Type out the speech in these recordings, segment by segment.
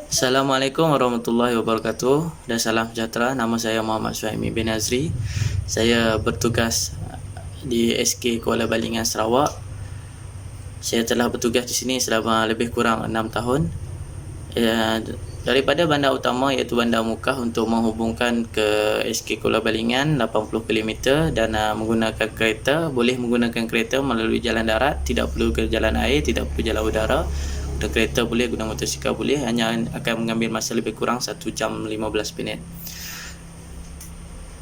Assalamualaikum warahmatullahi wabarakatuh dan salam sejahtera. Nama saya Muhammad Suhaimi bin Azri. Saya bertugas di SK Kuala Balingan, Sarawak. Saya telah bertugas di sini selama lebih kurang 6 tahun. Daripada bandar utama iaitu Bandar Mukah untuk menghubungkan ke SK Kuala Balingan 80 km dan menggunakan kereta. Boleh menggunakan kereta melalui jalan darat, tidak perlu ke jalan air, tidak perlu jalan udara. Guna kereta boleh, guna motosikal boleh, hanya akan mengambil masa lebih kurang 1 jam 15 minit.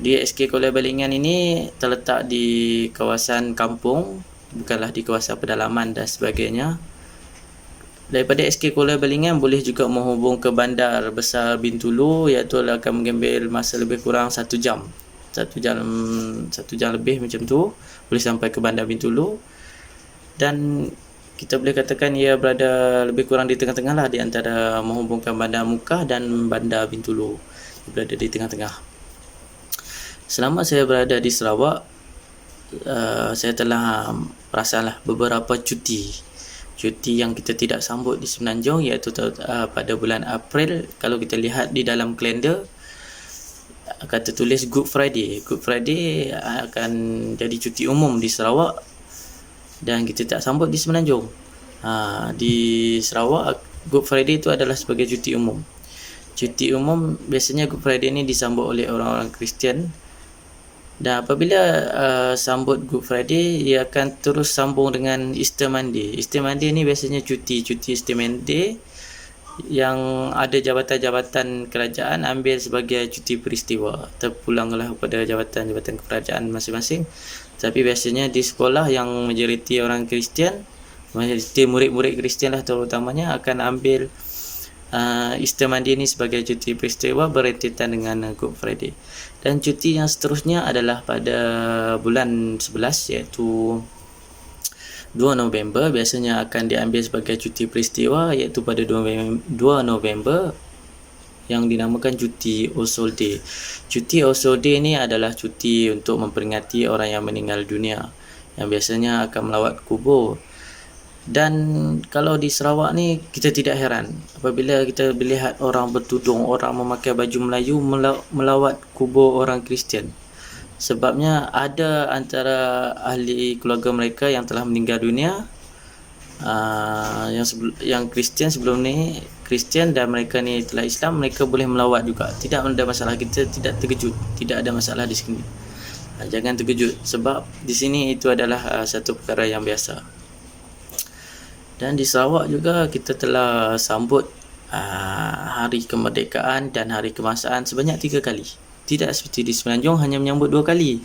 Di SK Kuala Balingan ini terletak di kawasan kampung, bukanlah di kawasan pedalaman dan sebagainya. Daripada SK Kuala Balingan boleh juga menghubung ke bandar besar Bintulu, iaitu akan mengambil masa lebih kurang 1 jam. 1 jam lebih macam tu, boleh sampai ke bandar Bintulu. Dan kita boleh katakan ia berada lebih kurang di tengah-tengah lah, di antara menghubungkan Bandar Mukah dan Bandar Bintulu. Berada di tengah-tengah. Selama saya berada di Sarawak, saya telah perasanlah beberapa cuti yang kita tidak sambut di Semenanjung, iaitu pada bulan April. Kalau kita lihat di dalam kalender, kata tulis Good Friday. Good Friday akan jadi cuti umum di Sarawak dan kita tak sambut di Semenanjung. Di Sarawak, Good Friday itu adalah sebagai cuti umum. Cuti umum biasanya Good Friday ini disambut oleh orang-orang Kristian. Dan apabila sambut Good Friday, ia akan terus sambung dengan Easter Monday. Easter Monday ini biasanya cuti Easter Monday yang ada jabatan-jabatan kerajaan ambil sebagai cuti peristiwa. Terpulanglah kepada jabatan-jabatan kerajaan masing-masing. Tapi biasanya di sekolah yang majoriti orang Kristian, majoriti murid-murid Kristian lah terutamanya, akan ambil Easter Monday ini sebagai cuti peristiwa berentetan dengan Good Friday. Dan cuti yang seterusnya adalah pada bulan 11, iaitu 2 November. Biasanya akan diambil sebagai cuti peristiwa, iaitu pada 2 November yang dinamakan cuti All Souls Day. Cuti All Souls Day ini adalah cuti untuk memperingati orang yang meninggal dunia, yang biasanya akan melawat kubur. Dan kalau di Sarawak ni, kita tidak heran apabila kita melihat orang bertudung, orang memakai baju Melayu melawat kubur orang Kristian. Sebabnya ada antara ahli keluarga mereka yang telah meninggal dunia, yang Kristian sebelum ni Kristian, dan mereka ni telah Islam, mereka boleh melawat juga. Tidak ada masalah, kita tidak terkejut, tidak ada masalah di sini. Jangan terkejut sebab di sini itu adalah satu perkara yang biasa. Dan di Sarawak juga kita telah sambut hari kemerdekaan dan hari kebangsaan sebanyak 3 kali. Tidak seperti di Semenanjung hanya menyambut 2 kali,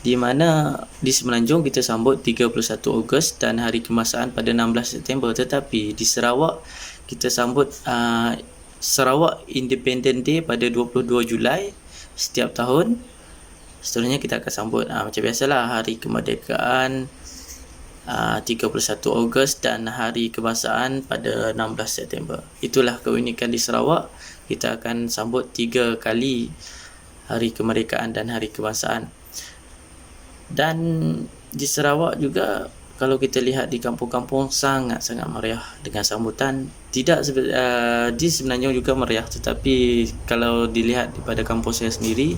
di mana di Semenanjung kita sambut 31 Ogos dan hari kebangsaan pada 16 September. Tetapi di Sarawak kita sambut Sarawak Independent Day pada 22 Julai setiap tahun. Seterusnya kita akan sambut macam biasalah hari kemerdekaan 31 Ogos dan hari kebangsaan pada 16 September. Itulah keunikan di Sarawak. Kita akan sambut 3 kali hari kemerdekaan dan hari kebangsaan. Dan di Sarawak juga, kalau kita lihat di kampung-kampung, sangat-sangat meriah dengan sambutan. Tidak di Semenanjung juga meriah, tetapi kalau dilihat pada kampung saya sendiri,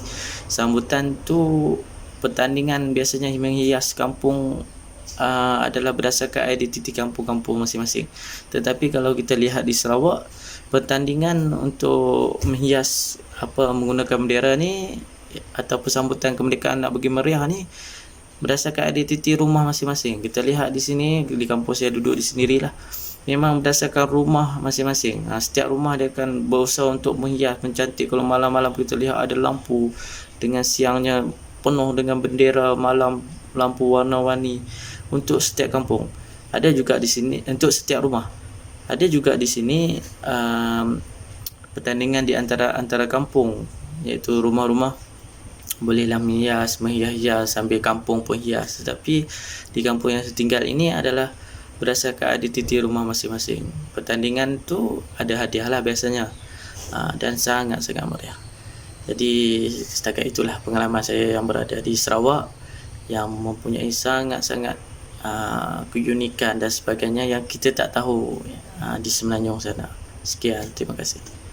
sambutan tu, pertandingan biasanya menghias kampung adalah berdasarkan identiti kampung-kampung masing-masing. Tetapi kalau kita lihat di Sarawak, pertandingan untuk menghias menggunakan bendera ni atau sambutan kemerdekaan nak bagi meriah ni berdasarkan identiti rumah masing-masing. Kita lihat di sini, di kampung saya duduk di sendirilah, memang berdasarkan rumah masing-masing. Setiap rumah dia akan berusaha untuk menghias, mencantik. Kalau malam-malam kita lihat ada lampu, dengan siangnya penuh dengan bendera malam, lampu warna-warni untuk setiap kampung. Ada juga di sini untuk setiap rumah. Ada juga di sini pertandingan di antara kampung, iaitu rumah-rumah bolehlah menghias sambil kampung pun hias. Tetapi di kampung yang saya tinggal ini adalah berdasarkan identiti rumah masing-masing. Pertandingan tu ada hadiah lah biasanya, dan sangat-sangat meriah. Jadi setakat itulah pengalaman saya yang berada di Sarawak, yang mempunyai sangat-sangat keunikan dan sebagainya yang kita tak tahu di Semenanjung sana. Sekian, terima kasih.